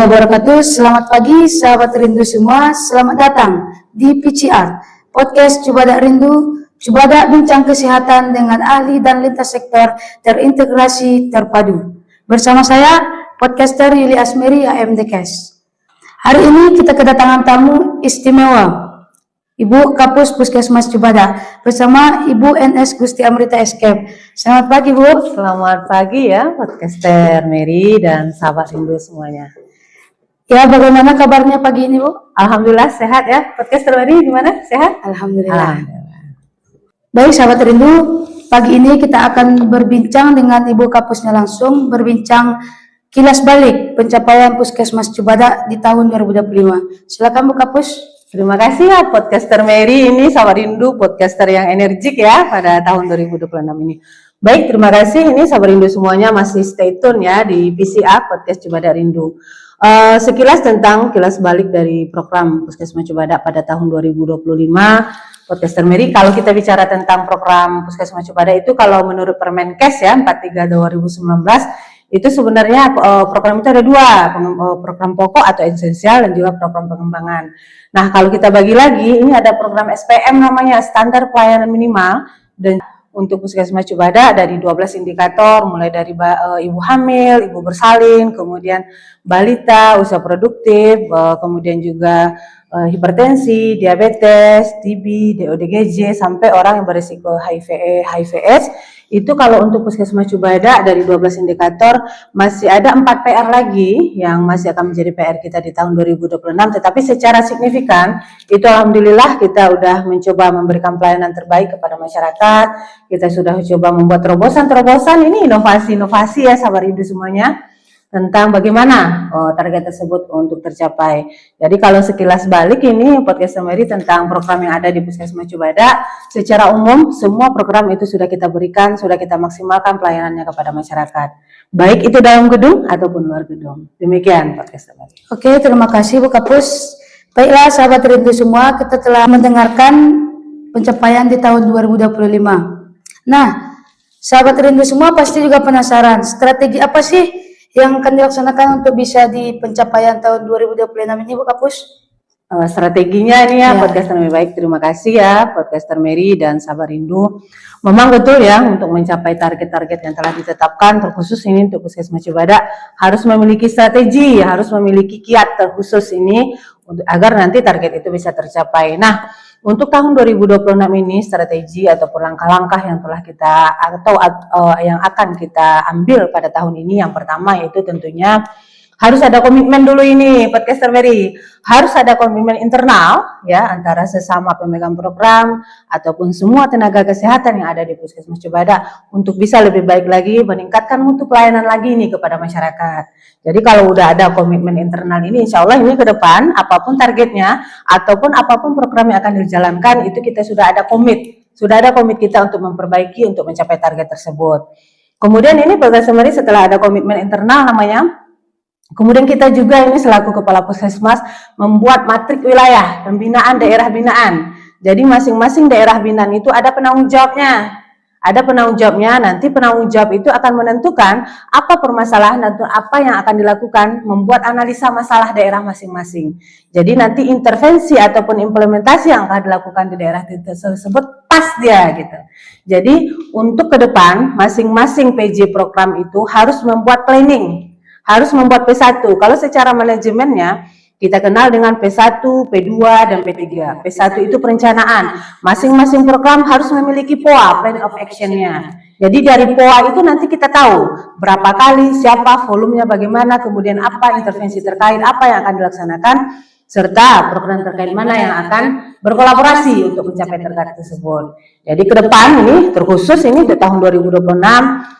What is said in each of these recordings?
wabarakatuh. Selamat pagi sahabat rindu semua. Selamat datang di PCR Podcast Cibadak Rindu. Cibadak bincang kesehatan dengan ahli dan lintas sektor terintegrasi terpadu. Bersama saya podcaster Yuli Asmeri AMDKes. Hari ini kita kedatangan tamu istimewa, Ibu Kapus Puskesmas Cibadak bersama Ibu NS Gusti Amrita Escape. Selamat pagi, Bu. Selamat pagi ya podcaster Mary dan sahabat rindu semuanya. Ya, bagaimana kabarnya pagi ini, Bu? Alhamdulillah sehat ya. Podcaster Mary gimana? Sehat? Alhamdulillah. Baik, sahabat rindu, pagi ini kita akan berbincang dengan Ibu Kapusnya langsung, berbincang kilas balik pencapaian Puskesmas Cibadak di tahun 2025. Silakan Bu Kapus. Terima kasih ya podcaster Mary, ini sahabat rindu podcaster yang energik ya pada tahun 2026 ini. Baik, terima kasih. Ini sahabat rindu semuanya masih stay tune ya di PCA Podcast Cibadak Rindu. Sekilas tentang kilas balik dari program Puskesmas Cibadak pada tahun 2025, podcaster Mary. Kalau kita bicara tentang program Puskesmas Cibadak itu, kalau menurut Permenkes ya 43 2019 itu sebenarnya program itu ada dua, program pokok atau esensial dan juga program pengembangan. Nah, kalau kita bagi lagi, ini ada program SPM namanya Standar Pelayanan Minimal, dan untuk Puskesmas Cibadak dari 12 indikator, mulai dari ibu hamil, ibu bersalin, kemudian balita, usia produktif, kemudian juga hipertensi, diabetes, TB, DODGJ, sampai orang yang berisiko HIV/AIDS. Itu kalau untuk Puskesmas Cibadak dari 12 indikator masih ada 4 PR lagi yang masih akan menjadi PR kita di tahun 2026, tetapi secara signifikan itu alhamdulillah kita udah mencoba memberikan pelayanan terbaik kepada masyarakat. Kita sudah coba membuat terobosan-terobosan, ini inovasi-inovasi ya sahabat rindu semuanya, tentang bagaimana target tersebut untuk tercapai. Jadi kalau sekilas balik ini podcast Mary tentang program yang ada di Puskesmas Cibadak, secara umum semua program itu sudah kita berikan, sudah kita maksimalkan pelayanannya kepada masyarakat, baik itu dalam gedung ataupun luar gedung. Demikian podcast Mary. Oke, terima kasih Bu Kapus. Baiklah sahabat rindu semua, kita telah mendengarkan pencapaian di tahun 2025. Nah, sahabat rindu semua pasti juga penasaran, strategi apa sih yang akan dilaksanakan untuk bisa di pencapaian tahun 2026 ini, Bu Kapus? Strateginya ini ya, podcaster Mary. Baik, terima kasih ya podcaster Mary dan sahabat rindu. Memang betul ya, untuk mencapai target-target yang telah ditetapkan, terkhusus ini untuk Puskesmas Cibadak harus memiliki strategi, harus memiliki kiat terkhusus ini agar nanti target itu bisa tercapai. Nah, untuk tahun 2026 ini strategi ataupun langkah-langkah yang telah kita yang akan kita ambil pada tahun ini, yang pertama yaitu tentunya harus ada komitmen dulu ini podcaster Mary, harus ada komitmen internal ya antara sesama pemegang program ataupun semua tenaga kesehatan yang ada di Puskesmas Cibadak untuk bisa lebih baik lagi meningkatkan mutu pelayanan lagi ini kepada masyarakat. Jadi kalau udah ada komitmen internal ini, insya Allah ini ke depan apapun targetnya ataupun apapun program yang akan dijalankan itu kita sudah ada komit kita untuk memperbaiki, untuk mencapai target tersebut. Kemudian ini podcaster Mary setelah ada komitmen internal namanya, kemudian kita juga ini selaku Kepala Puskesmas membuat matrik wilayah pembinaan daerah binaan. Jadi masing-masing daerah binaan itu ada penanggung jawabnya. Nanti penanggung jawab itu akan menentukan apa permasalahan dan apa yang akan dilakukan, membuat analisa masalah daerah masing-masing. Jadi nanti intervensi ataupun implementasi yang akan dilakukan di daerah tersebut pas dia gitu. Jadi untuk ke depan masing-masing PJ program itu harus membuat planning, harus membuat P1. Kalau secara manajemennya kita kenal dengan P1, P2, dan P3. P1 itu perencanaan. Masing-masing program harus memiliki POA, Plan of Action-nya. Jadi dari POA itu nanti kita tahu berapa kali, siapa, volumenya bagaimana, kemudian apa intervensi terkait, apa yang akan dilaksanakan, serta program terkait mana yang akan berkolaborasi untuk mencapai target tersebut. Jadi ke depan ini terkhusus ini di tahun 2026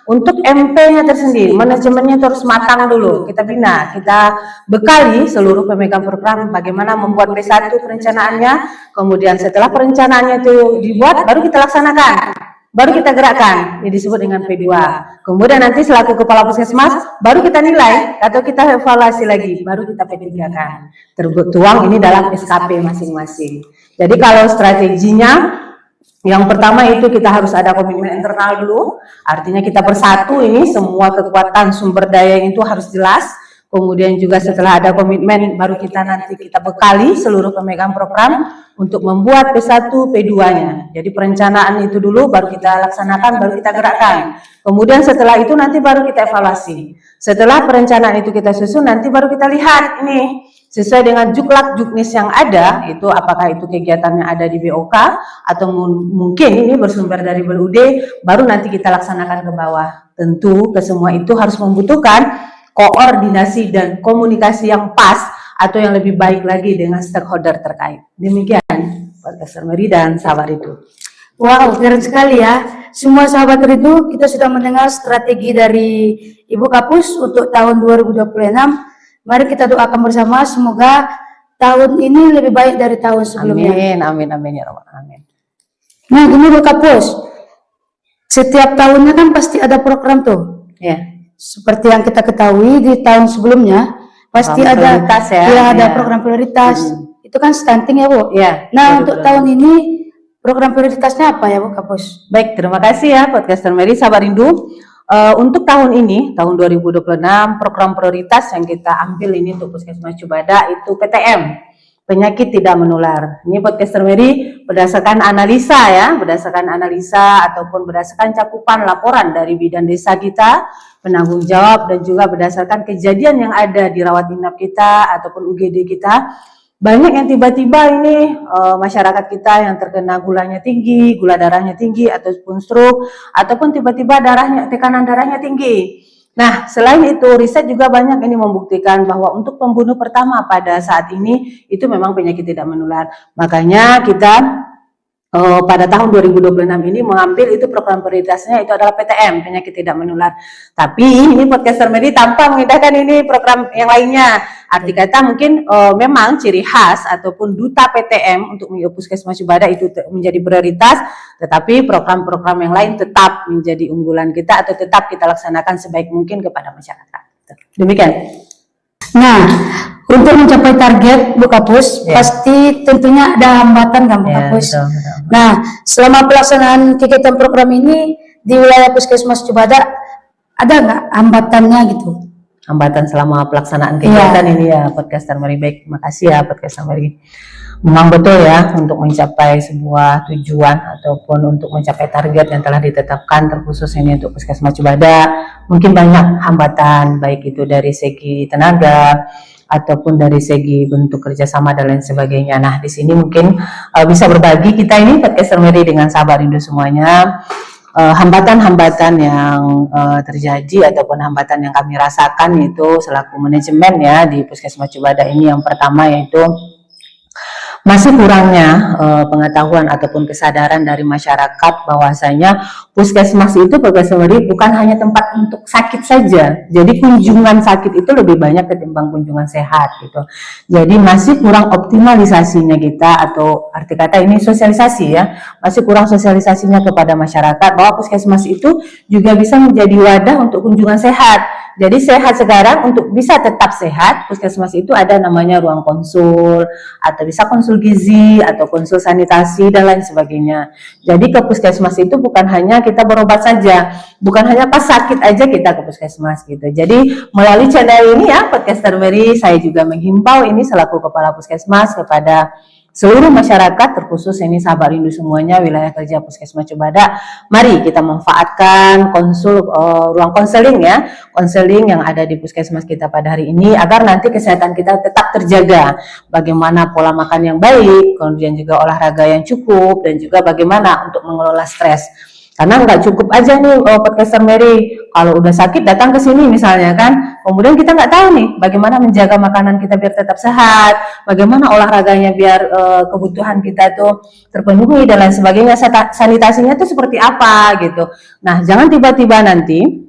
untuk MP-nya tersendiri, manajemennya terus matang dulu, kita bina, kita bekali seluruh pemegang program bagaimana membuat P1 perencanaannya, kemudian setelah perencanaannya itu dibuat baru kita laksanakan, baru kita gerakkan, ini disebut dengan P2. Kemudian nanti selaku Kepala Puskesmas baru kita nilai atau kita evaluasi lagi, baru kita P3 kan. Tertuang ini dalam SKP masing-masing. Jadi kalau strateginya, yang pertama itu kita harus ada komitmen internal dulu, artinya kita bersatu ini semua kekuatan sumber daya itu harus jelas. Kemudian juga setelah ada komitmen, baru kita nanti kita bekali seluruh pemegang program untuk membuat P1, P2-nya. Jadi perencanaan itu dulu baru kita laksanakan, baru kita gerakkan. Kemudian setelah itu nanti baru kita evaluasi. Setelah perencanaan itu kita susun, nanti baru kita lihat ini sesuai dengan juklak juknis yang ada, itu apakah itu kegiatannya ada di BOK atau mungkin ini bersumber dari BLUD, baru nanti kita laksanakan ke bawah. Tentu ke semua itu harus membutuhkan koordinasi dan komunikasi yang pas atau yang lebih baik lagi dengan stakeholder terkait. Demikian Podcaster Mary dan sahabat itu. Wow, keren sekali ya. Semua sahabat Rindu, kita sudah mendengar strategi dari Ibu Kapus untuk tahun 2026. Mari kita doakan bersama, semoga tahun ini lebih baik dari tahun sebelumnya. Amin, amin, amin ya Rabbal Alamin. Nah, gini Bu Kapus, setiap tahunnya kan pasti ada program tuh. Ya. Seperti yang kita ketahui di tahun sebelumnya pasti ada prioritas ya. ada Ya. program prioritas. Itu kan stunting ya Bu. Ya. Nah, untuk tahun ini program prioritasnya apa ya Bu Kapus? Baik, terima kasih ya Podcaster Mary, sahabat rindu. Untuk tahun ini, tahun 2026, program prioritas yang kita ambil ini untuk Puskesmas Cibada itu PTM, penyakit tidak menular. Ini Podcaster Mary berdasarkan analisa ya, berdasarkan analisa ataupun berdasarkan cakupan laporan dari bidan desa kita, penanggung jawab, dan juga berdasarkan kejadian yang ada di rawat inap kita ataupun UGD kita. Banyak yang tiba-tiba ini masyarakat kita yang terkena gulanya tinggi, gula darahnya tinggi ataupun stroke, ataupun tiba-tiba tekanan darahnya tinggi. Nah, selain itu riset juga banyak ini membuktikan bahwa untuk pembunuh pertama pada saat ini itu memang penyakit tidak menular. Makanya kita pada tahun 2026 ini mengambil itu program prioritasnya itu adalah PTM, penyakit tidak menular. Tapi ini Podcaster Mary tanpa mengindahkan ini program yang lainnya. Arti kata mungkin memang ciri khas ataupun duta PTM untuk Puskesmas Cibada itu menjadi prioritas, tetapi program-program yang lain tetap menjadi unggulan kita atau tetap kita laksanakan sebaik mungkin kepada masyarakat. Demikian. Nah, untuk mencapai target Bu Kapus, pasti tentunya ada hambatan kan Bu Kapus? Betul, betul. Nah, selama pelaksanaan kegiatan program ini di wilayah Puskesmas Cibada, ada nggak hambatannya gitu? Hambatan selama pelaksanaan kegiatan ini ya Podcaster Mary. Baik, terima kasih ya Podcaster Mary. Memang betul ya, untuk mencapai sebuah tujuan ataupun untuk mencapai target yang telah ditetapkan terkhusus ini untuk Puskesmas Cibada, mungkin banyak hambatan, baik itu dari segi tenaga ataupun dari segi bentuk kerjasama dan lain sebagainya. Nah, di sini mungkin bisa berbagi kita ini Podcaster Mary dengan sahabat rindu semuanya, hambatan-hambatan yang terjadi ataupun hambatan yang kami rasakan itu selaku manajemen ya di Puskesmas Cibada ini. Yang pertama yaitu masih kurangnya pengetahuan ataupun kesadaran dari masyarakat bahwasanya puskesmas itu Podcaster Mary bukan hanya tempat untuk sakit saja. Jadi kunjungan sakit itu lebih banyak ketimbang kunjungan sehat gitu. Jadi masih kurang optimalisasinya kita, atau arti kata ini sosialisasi ya, masih kurang sosialisasinya kepada masyarakat bahwa puskesmas itu juga bisa menjadi wadah untuk kunjungan sehat. Jadi sehat sekarang, untuk bisa tetap sehat, puskesmas itu ada namanya ruang konsul, atau bisa konsul gizi, atau konsul sanitasi, dan lain sebagainya. Jadi ke puskesmas itu bukan hanya kita berobat saja, bukan hanya pas sakit aja kita ke puskesmas gitu. Jadi melalui channel ini ya Podcaster Mary, saya juga menghimbau ini selaku Kepala Puskesmas kepada seluruh masyarakat, terkhusus ini sahabat rindu semuanya wilayah kerja Puskesmas Cibada, mari kita manfaatkan ruang konseling ya, konseling yang ada di puskesmas kita pada hari ini agar nanti kesehatan kita tetap terjaga. Bagaimana pola makan yang baik, kemudian juga olahraga yang cukup, dan juga bagaimana untuk mengelola stres. Karena nggak cukup aja nih Podcaster Mary kalau udah sakit datang ke sini misalnya kan, kemudian kita nggak tahu nih bagaimana menjaga makanan kita biar tetap sehat, bagaimana olahraganya biar kebutuhan kita tuh terpenuhi dan lain sebagainya, sanitasinya tuh seperti apa gitu. Nah, jangan tiba-tiba nanti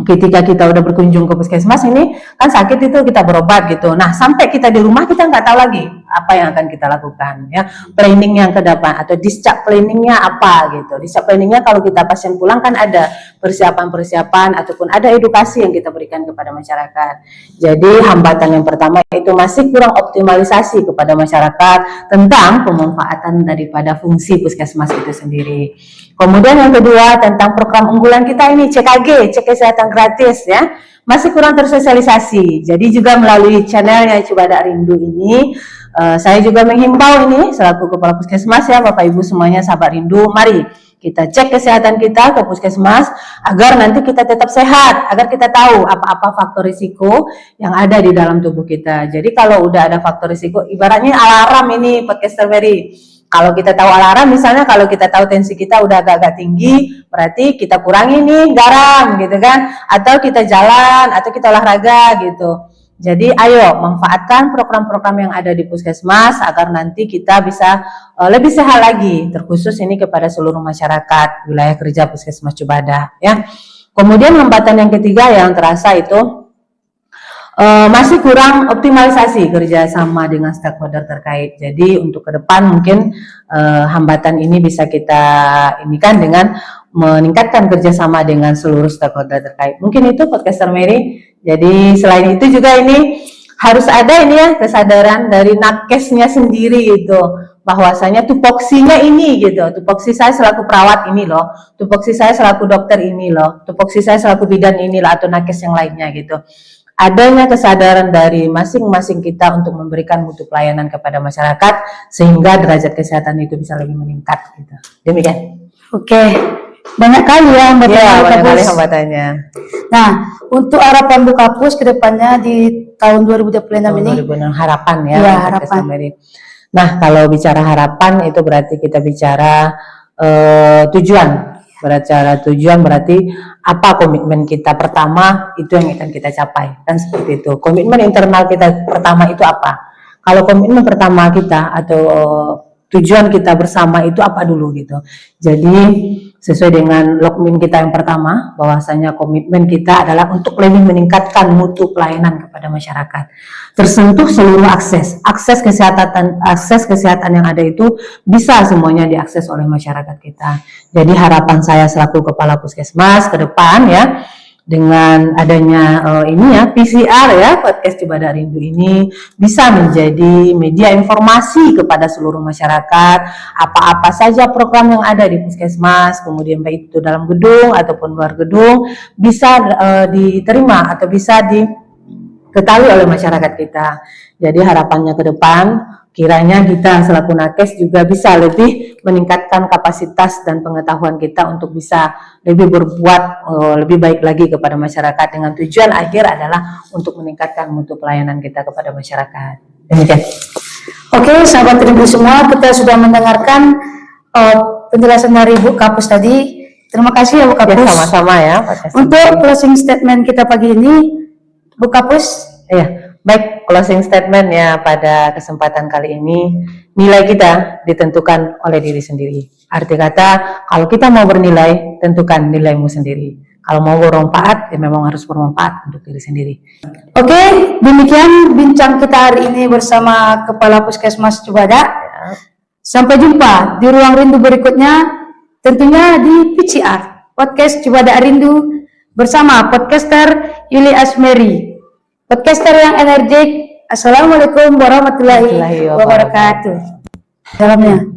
ketika kita udah berkunjung ke puskesmas ini kan sakit itu kita berobat gitu. Nah, sampai kita di rumah kita nggak tahu lagi apa yang akan kita lakukan ya, planning yang ke depan atau discharge planningnya apa gitu. Discharge planningnya kalau kita pasien pulang kan ada persiapan-persiapan ataupun ada edukasi yang kita berikan kepada masyarakat. Jadi hambatan yang pertama itu masih kurang optimalisasi kepada masyarakat tentang pemanfaatan daripada fungsi puskesmas itu sendiri. Kemudian yang kedua tentang program unggulan kita ini CKG, cek kesehatan gratis ya, masih kurang tersosialisasi. Jadi juga melalui channelnya Cibadak Rindu ini, saya juga menghimbau ini selaku kepala puskesmas ya, Bapak Ibu semuanya sahabat rindu, mari kita cek kesehatan kita ke puskesmas agar nanti kita tetap sehat, agar kita tahu apa-apa faktor risiko yang ada di dalam tubuh kita. Jadi kalau udah ada faktor risiko, ibaratnya alarm ini podcaster Mary. Kalau kita tahu alarm, misalnya kalau kita tahu tensi kita udah agak-agak tinggi, berarti kita kurangi nih garam gitu kan, atau kita jalan, atau kita olahraga gitu. Jadi ayo manfaatkan program-program yang ada di puskesmas agar nanti kita bisa lebih sehat lagi, terkhusus ini kepada seluruh masyarakat wilayah kerja puskesmas Cibadak ya. Kemudian hambatan yang ketiga yang terasa itu masih kurang optimalisasi kerjasama dengan stakeholder terkait. Jadi untuk ke depan mungkin hambatan ini bisa kita inikan dengan meningkatkan kerjasama dengan seluruh stakeholder terkait. Mungkin itu podcaster Mary. Jadi selain itu juga ini harus ada ini ya kesadaran dari nakesnya sendiri itu, bahwasanya tupoksinya ini gitu, tupoksi saya selaku perawat ini loh, tupoksi saya selaku dokter ini loh, tupoksi saya selaku bidan ini lah, atau nakes yang lainnya gitu. Adanya kesadaran dari masing-masing kita untuk memberikan mutu pelayanan kepada masyarakat sehingga derajat kesehatan itu bisa lebih meningkat gitu. Demikian. Oke, banyak kali ya hambatan Banyak kali Bukapus. hambatannya. Nah, untuk harapan Bukapus ke depannya di tahun 2026 ini, 2006 harapan ya, ya, untuk harapan. Mary. Nah, kalau bicara harapan itu berarti kita bicara tujuan. Berbicara tujuan berarti apa komitmen kita pertama itu yang akan kita capai, kan seperti itu. Komitmen internal kita pertama itu apa? Kalau komitmen pertama kita atau tujuan kita bersama itu apa dulu gitu. Jadi sesuai dengan logmin kita yang pertama, bahwasanya komitmen kita adalah untuk lebih meningkatkan mutu pelayanan kepada masyarakat. Tersentuh seluruh akses kesehatan yang ada itu bisa semuanya diakses oleh masyarakat kita. Jadi harapan saya selaku kepala puskesmas ke depan ya, dengan adanya ini ya PCR ya, podcast Cibadak Rindu ini bisa menjadi media informasi kepada seluruh masyarakat apa-apa saja program yang ada di puskesmas, kemudian baik itu dalam gedung ataupun luar gedung bisa diterima atau bisa diketahui oleh masyarakat kita. Jadi harapannya ke depan kiranya kita selaku nakes juga bisa lebih meningkatkan kapasitas dan pengetahuan kita untuk bisa lebih berbuat lebih baik lagi kepada masyarakat, dengan tujuan akhir adalah untuk meningkatkan mutu pelayanan kita kepada masyarakat. Demikian. Oke, sahabat Rindu semua, kita sudah mendengarkan penjelasan dari Bu Kapus tadi. Terima kasih ya Bu Kapus. Ya, sama-sama ya. Untuk closing statement kita pagi ini, Bu Kapus. Ya, baik, closing statement ya pada kesempatan kali ini, nilai kita ditentukan oleh diri sendiri. Arti kata, kalau kita mau bernilai, tentukan nilaimu sendiri. Kalau mau bermanfaat, ya memang harus bermanfaat untuk diri sendiri. Oke, demikian bincang kita hari ini bersama Kepala Puskesmas Cibadak. Ya. Sampai jumpa di ruang rindu berikutnya, tentunya di PCR, Podcast Cibadak Rindu, bersama podcaster Yuli Asmeri. Podcaster yang energik. Assalamualaikum warahmatullahi wabarakatuh. Salamnya.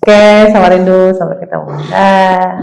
Oke, sama rindu, sampai ketemu. Dah.